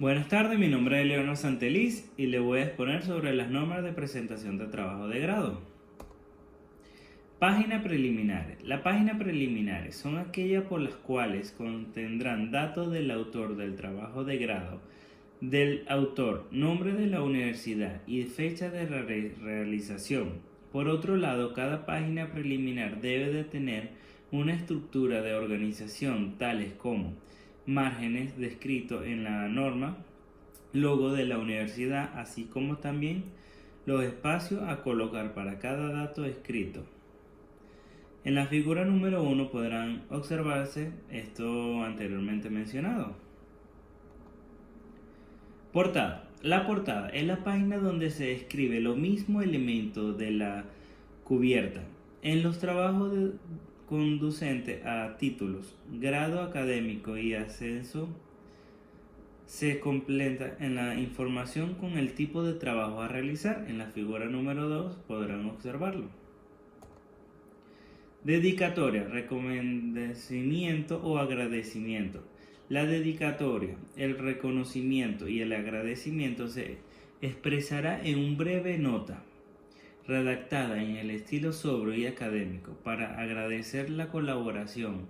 Buenas tardes, mi nombre es Leonor Santeliz y le voy a exponer sobre las normas de presentación de trabajo de grado. Páginas preliminares. Las páginas preliminares son aquellas por las cuales contendrán datos del autor del trabajo de grado, del autor, nombre de la universidad y fecha de realización. Por otro lado, cada página preliminar debe de tener una estructura de organización tales como márgenes descritos en la norma, logo de la universidad, así como también los espacios a colocar para cada dato escrito. En la figura número 1 podrán observarse esto anteriormente mencionado. Portada. La portada es la página donde se escribe los mismos elementos de la cubierta. En los trabajos conducentes a títulos, grado académico y ascenso, se completa en la información con el tipo de trabajo a realizar. En la figura número 2 podrán observarlo. Dedicatoria, reconocimiento o agradecimiento. La dedicatoria, el reconocimiento y el agradecimiento se expresará en una breve nota redactada en el estilo sobrio y académico para agradecer la colaboración,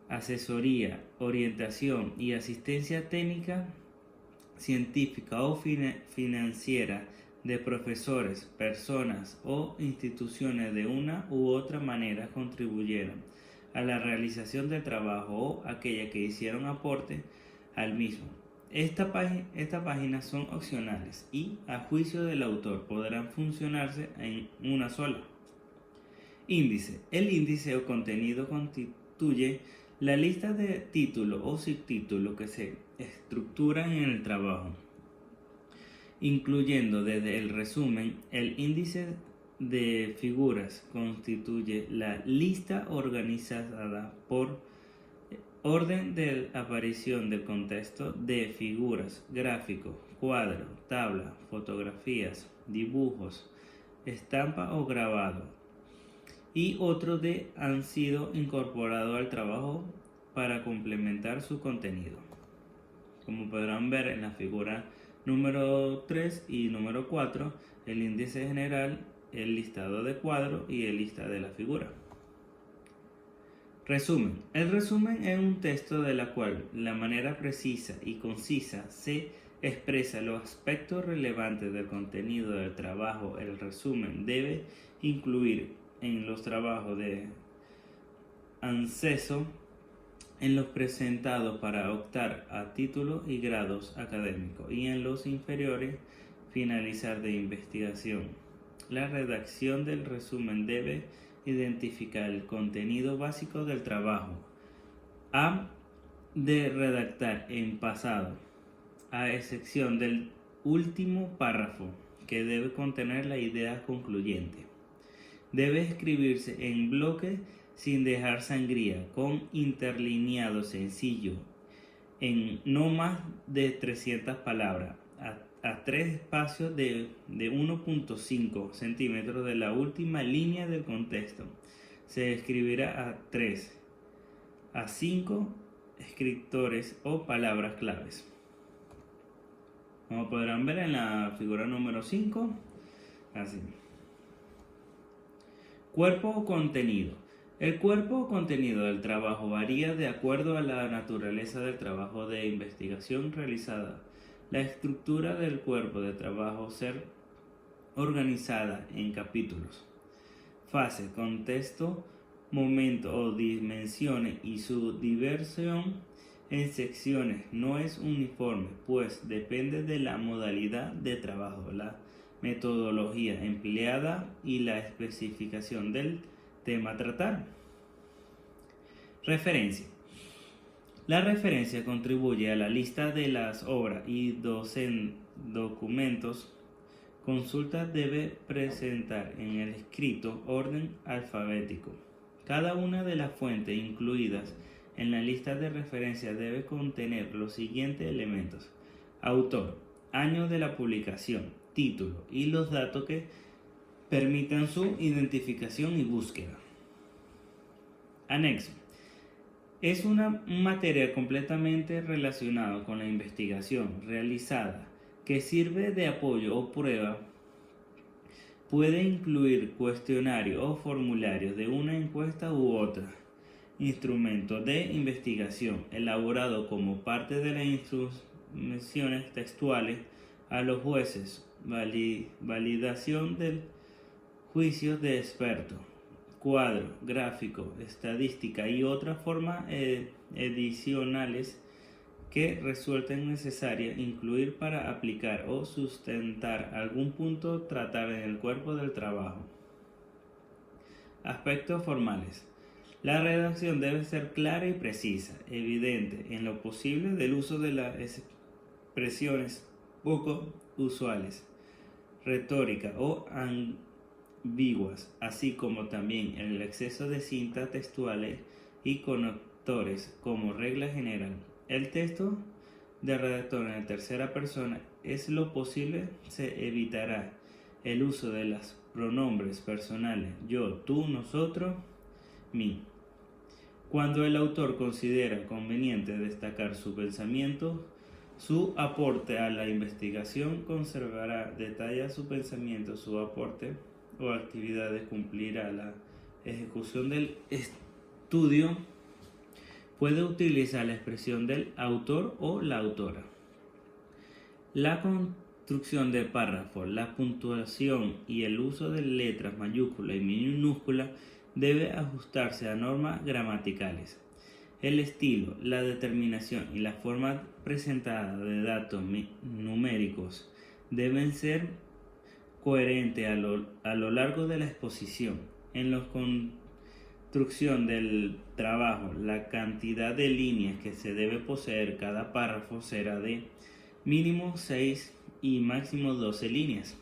asesoría, orientación y asistencia técnica, científica o financiera de profesores, personas o instituciones de una u otra manera contribuyeron a la realización del trabajo o aquella que hicieron aporte al mismo. Estas páginas son opcionales y, a juicio del autor, podrán funcionarse en una sola. Índice. El índice o contenido constituye la lista de títulos o subtítulos que se estructuran en el trabajo, incluyendo desde el resumen. El índice de figuras constituye la lista organizada por orden de aparición del contexto de figuras, gráficos, cuadros, tablas, fotografías, dibujos, estampa o grabado, y otros de han sido incorporados al trabajo para complementar su contenido. Como podrán ver en la figura número 3 y número 4, el índice general, el listado de cuadros y el lista de la figura. Resumen. El resumen es un texto de la cual la manera precisa y concisa se expresa los aspectos relevantes del contenido del trabajo. El resumen debe incluir en los trabajos de acceso en los presentados para optar a títulos y grados académicos y en los inferiores finalizar de investigación. La redacción del resumen debe identificar el contenido básico del trabajo. A de redactar en pasado, a excepción del último párrafo, que debe contener la idea concluyente. Debe escribirse en bloque sin dejar sangría, con interlineado sencillo, en no más de 300 palabras, a 3 espacios de 1.5 centímetros de la última línea del contexto. Se escribirá a 3 a 5 escritores o palabras claves. Como podrán ver en la figura número 5, así. Cuerpo o contenido. El cuerpo o contenido del trabajo varía de acuerdo a la naturaleza del trabajo de investigación realizada. La estructura del cuerpo de trabajo ser organizada en capítulos, fase, contexto, momento o dimensiones y su diversión en secciones no es uniforme, pues depende de la modalidad de trabajo, la metodología empleada y la especificación del tema a tratar. Referencia. La referencia contribuye a la lista de las obras y documentos. Consulta debe presentar en el escrito orden alfabético. Cada una de las fuentes incluidas en la lista de referencia debe contener los siguientes elementos: autor, año de la publicación, título y los datos que permitan su identificación y búsqueda. Anexo. Es un material completamente relacionado con la investigación realizada que sirve de apoyo o prueba. Puede incluir cuestionarios o formularios de una encuesta u otra. Instrumento de investigación elaborado como parte de las instrucciones textuales a los jueces. Validación del juicio de expertos. Cuadro, gráfico, estadística y otras formas adicionales que resulten necesarias incluir para aplicar o sustentar algún punto tratar en el cuerpo del trabajo. Aspectos formales. La redacción debe ser clara y precisa, evidente en lo posible del uso de las expresiones poco usuales, retórica o ambiguas, así como también el exceso de cintas textuales y conectores como regla general. El texto de redactor en tercera persona es lo posible se evitará el uso de los pronombres personales yo, tú, nosotros, mí. Cuando el autor considera conveniente destacar su pensamiento, su aporte a la investigación conservará, detalla su pensamiento, su aporte o actividades, cumplirá la ejecución del estudio, puede utilizar la expresión del autor o la autora. La construcción de párrafos, la puntuación y el uso de letras mayúsculas y minúsculas debe ajustarse a normas gramaticales. El estilo, la determinación y la forma presentada de datos numéricos deben ser coherentes a lo largo de la exposición. En la construcción del trabajo, la cantidad de líneas que se debe poseer cada párrafo será de mínimo 6 y máximo 12 líneas.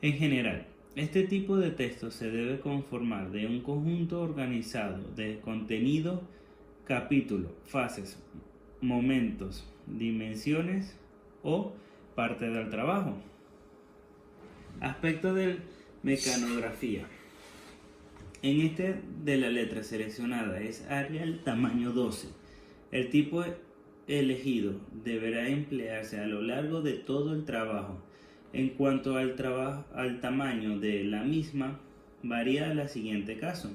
En general, este tipo de texto se debe conformar de un conjunto organizado de contenido, capítulos, fases, momentos, dimensiones o parte del trabajo. Aspecto de mecanografía. En este de la letra seleccionada es Arial tamaño 12. El tipo elegido deberá emplearse a lo largo de todo el trabajo. En cuanto al tamaño de la misma, varía el siguiente caso.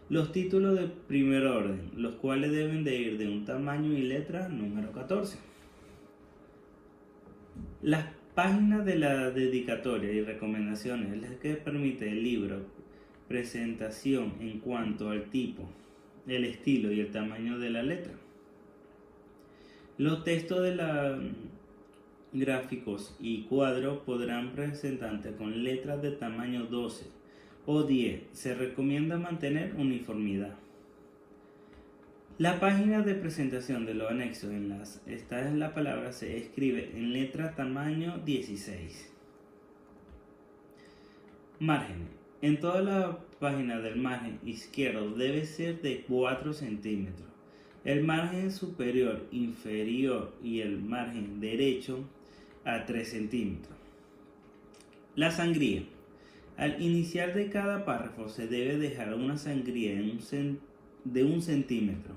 Los títulos de primer orden, los cuales deben de ir de un tamaño y letra número 14. Las páginas de la dedicatoria y recomendaciones es la que permite el libro, presentación en cuanto al tipo, el estilo y el tamaño de la letra. Los textos de la gráficos y cuadros podrán presentarse con letras de tamaño 12 o 10. Se recomienda mantener uniformidad. La página de presentación de los anexos esta es la palabra, se escribe en letra tamaño 16. Márgenes. En toda la página del margen izquierdo debe ser de 4 centímetros. El margen superior, inferior y el margen derecho a 3 centímetros. La sangría. Al iniciar de cada párrafo se debe dejar una sangría de 1 centímetro.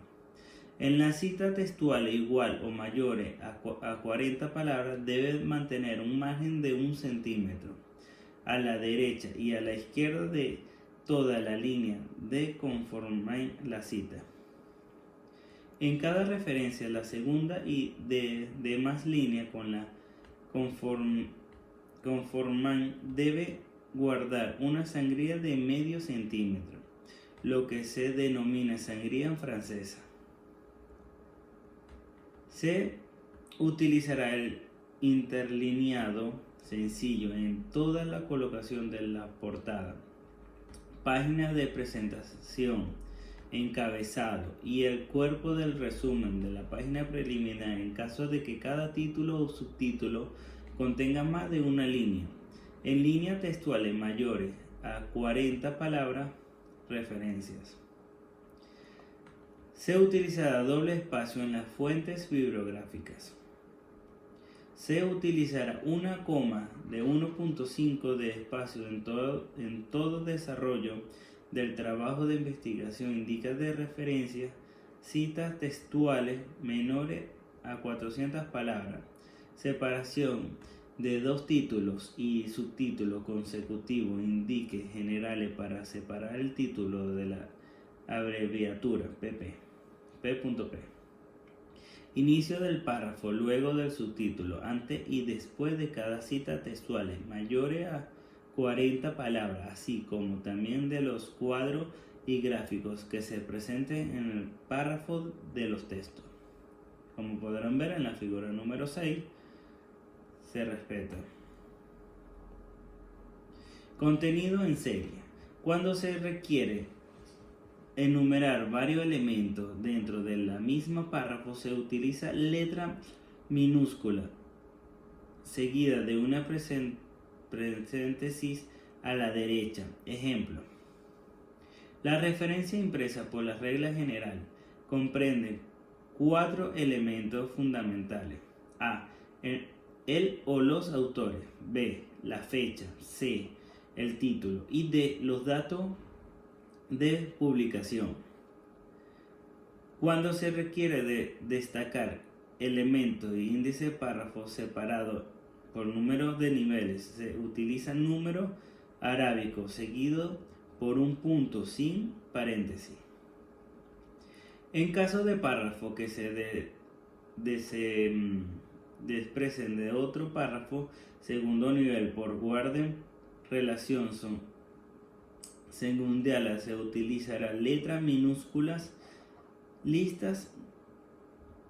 En la cita textual igual o mayores a 40 palabras debe mantener un margen de 1 centímetro a la derecha y a la izquierda de toda la línea de conforme la cita. En cada referencia, la segunda y de más línea con la conforman debe guardar una sangría de medio centímetro, lo que se denomina sangría en francesa. Se utilizará el interlineado sencillo en toda la colocación de la portada, página de presentación, encabezado y el cuerpo del resumen de la página preliminar en caso de que cada título o subtítulo contenga más de una línea. En líneas textuales mayores a 40 palabras, referencias. Se utilizará doble espacio en las fuentes bibliográficas. Se utilizará una coma de 1.5 de espacio en todo desarrollo del trabajo de investigación. Indica de referencia citas textuales menores a 400 palabras, separación de dos títulos y subtítulos consecutivos, indiques generales para separar el título de la abreviatura PP, P.P. Inicio del párrafo luego del subtítulo, antes y después de cada cita textuales mayores a 40 palabras, así como también de los cuadros y gráficos que se presenten en el párrafo de los textos. Como podrán ver en la figura número 6, se respeta. Contenido en serie. Cuando se requiere enumerar varios elementos dentro de la misma párrafo, se utiliza letra minúscula seguida de una paréntesis a la derecha. Ejemplo: la referencia impresa por la regla general comprende 4 elementos fundamentales: A, el o los autores; B, la fecha; C, el título; y D, los datos de publicación. Cuando se requiere de destacar elementos y índice de párrafo separado por número de niveles, se utiliza número arábico seguido por un punto sin paréntesis. En caso de párrafo que se desprecen de otro párrafo, segundo nivel por orden relación secundaria, se utilizará letras minúsculas, listas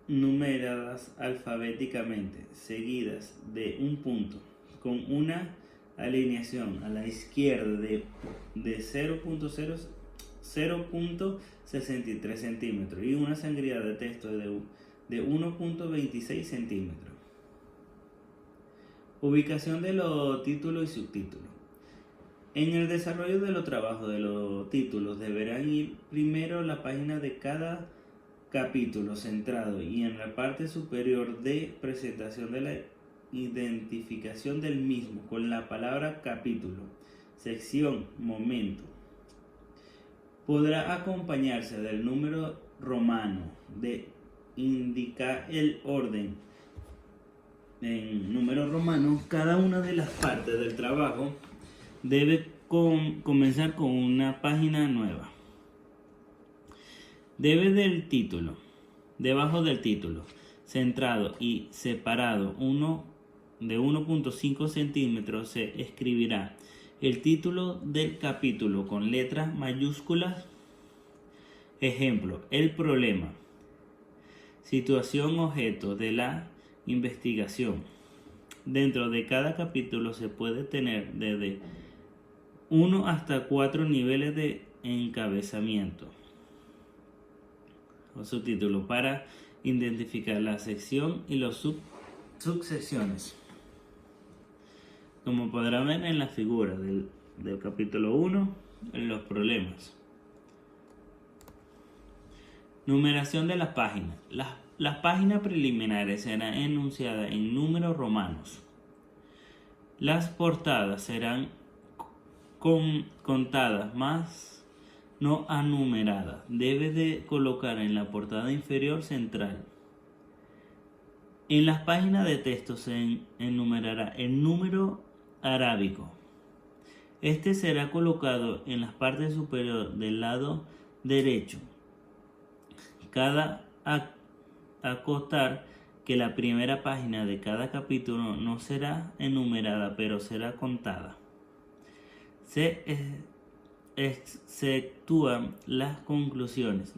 numeradas alfabéticamente, seguidas de un punto, con una alineación a la izquierda de 0.63 centímetros y una sangría de texto de 1.26 centímetros. Ubicación de los títulos y subtítulos. En el desarrollo de los trabajos de los títulos deberán ir primero la página de cada capítulo centrado y en la parte superior de presentación de la identificación del mismo con la palabra capítulo, sección, momento. Podrá acompañarse del número romano de indicar el orden. En número romano, cada una de las partes del trabajo debe comenzar con una página nueva. Debajo del título, centrado y separado de 1.5 centímetros, se escribirá el título del capítulo con letras mayúsculas. Ejemplo: el problema, situación, objeto de la investigación. Dentro de cada capítulo se puede tener desde 1 hasta 4 niveles de encabezamiento o subtítulo para identificar la sección y las subsecciones. Como podrán ver en la figura del capítulo 1, los problemas. Numeración de las páginas. Las páginas preliminares serán enunciadas en números romanos. Las portadas serán contadas más no anumeradas. Debe de colocar en la portada inferior central. En las páginas de texto se enumerará el número arábico. Este será colocado en la parte superior del lado derecho. Cada acotar que la primera página de cada capítulo no será enumerada, pero será contada. Se exceptúan las conclusiones,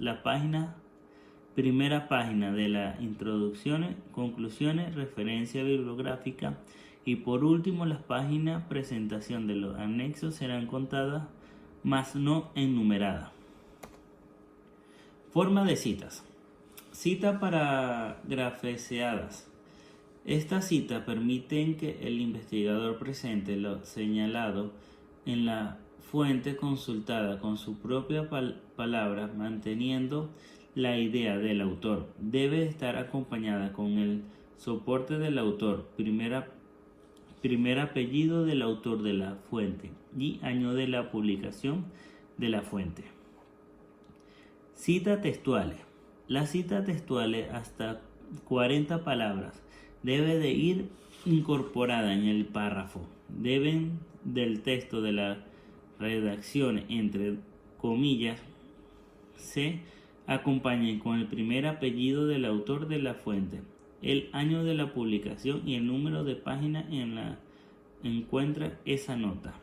primera página de las introducciones, conclusiones, referencia bibliográfica y por último las páginas presentación de los anexos serán contadas, mas no enumeradas. Forma de citas. Cita paragrafiadas. Estas citas permiten que el investigador presente lo señalado en la fuente consultada con su propia palabra, manteniendo la idea del autor. Debe estar acompañada con el soporte del autor, primer apellido del autor de la fuente y año de la publicación de la fuente. Citas textuales. Las citas textuales hasta 40 palabras debe de ir incorporada en el párrafo. Deben del texto de la redacción entre comillas se acompañen con el primer apellido del autor de la fuente, el año de la publicación y el número de página en la encuentra esa nota.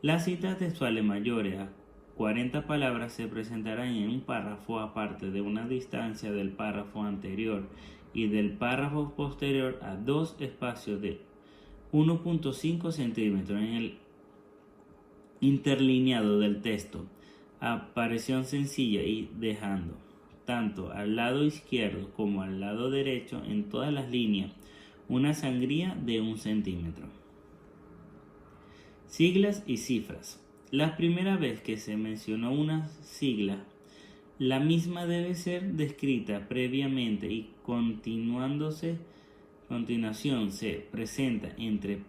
Las citas textuales mayores a 40 palabras se presentarán en un párrafo aparte de una distancia del párrafo anterior y del párrafo posterior a dos espacios de 1.5 centímetros en el interlineado del texto. Aparición sencilla y dejando tanto al lado izquierdo como al lado derecho en todas las líneas una sangría de 1 centímetro. Siglas y cifras. La primera vez que se mencionó una sigla, la misma debe ser descrita previamente y continuación se presenta entre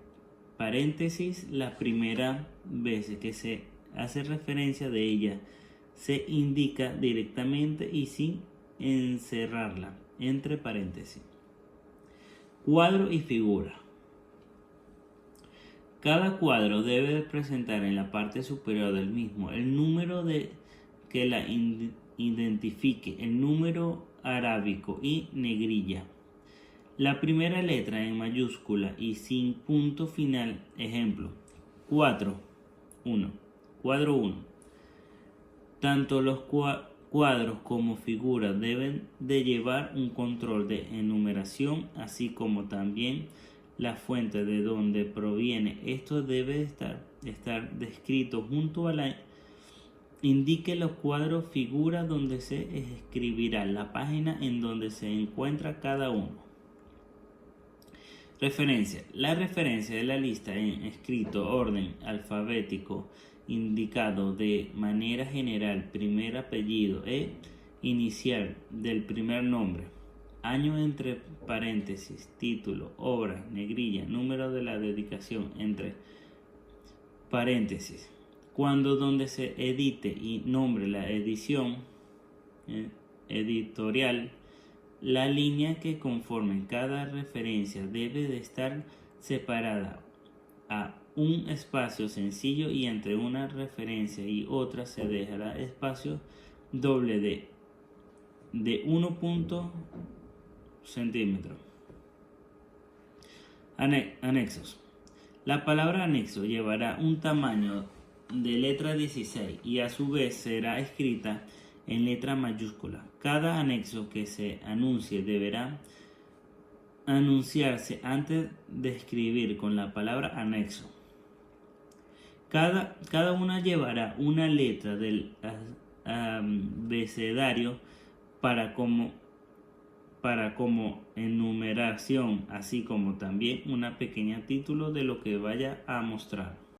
paréntesis la primera vez que se hace referencia de ella, se indica directamente y sin encerrarla entre paréntesis. Cuadro y figura. Cada cuadro debe presentar en la parte superior del mismo el número que la identifique, el número arábico y negrilla. La primera letra en mayúscula y sin punto final. Ejemplo: 4, 1. Cuadro 1. Tanto los cuadros como figuras deben de llevar un control de enumeración, así como también la fuente de donde proviene. Esto debe estar descrito junto a la indique los cuadros figura donde se escribirá la página en donde se encuentra cada uno. Referencia. La referencia de la lista en escrito orden alfabético indicado de manera general primer apellido e inicial del primer nombre, año entre paréntesis, título, obra, negrilla, número de la dedicación entre paréntesis, cuando donde se edite y nombre la edición editorial. La línea que conforme cada referencia debe de estar separada a un espacio sencillo y entre una referencia y otra se dejará espacio doble de 1 centímetro. Anexos. La palabra anexo llevará un tamaño de letra 16 y a su vez será escrita en letra mayúscula. Cada anexo que se anuncie deberá anunciarse antes de escribir con la palabra anexo. Cada una llevará una letra del abecedario para como enumeración, así como también una pequeña título de lo que vaya a mostrar.